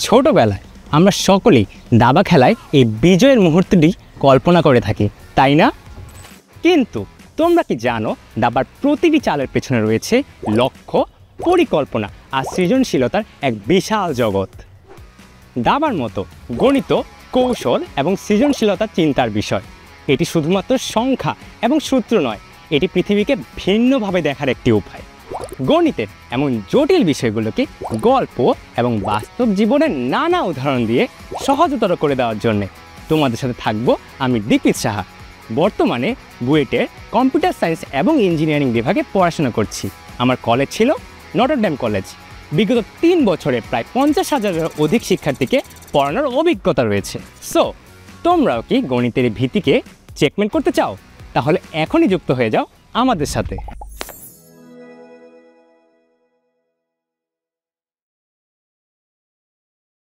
ছোটবেলায় আমরা সকলেই দাবা খেলায় এই বিজয়ের মুহূর্তটি কল্পনা করে থাকি, তাই না? কিন্তু তোমরা কি জানো, দাবার প্রতিটি চালের পেছনে রয়েছে লক্ষ্য, পরিকল্পনা আর সৃজনশীলতার এক বিশাল জগৎ। দাবার মতো গণিত, কৌশল এবং সৃজনশীলতা চিন্তার বিষয়। এটি শুধুমাত্র সংখ্যা এবং সূত্র নয়, এটি পৃথিবীকে ভিন্নভাবে দেখার একটি উপায়। গণিতের এমন জটিল বিষয়গুলোকে গল্প এবং বাস্তব জীবনের নানা উদাহরণ দিয়ে সহজতর করে দেওয়ার জন্যে তোমাদের সাথে থাকবো আমি দীপিত সাহা। বর্তমানে বুয়েটের কম্পিউটার সায়েন্স এবং ইঞ্জিনিয়ারিং বিভাগে পড়াশোনা করছি। আমার কলেজ ছিল নটর ডেম কলেজ। বিগত 3 বছরে প্রায় 50,000-এর অধিক শিক্ষার্থীকে পড়ানোর অভিজ্ঞতা রয়েছে। সো তোমরাও কি গণিতের ভিত্তিকে চেকমেট করতে চাও? তাহলে এখনই যুক্ত হয়ে যাও আমাদের সাথে।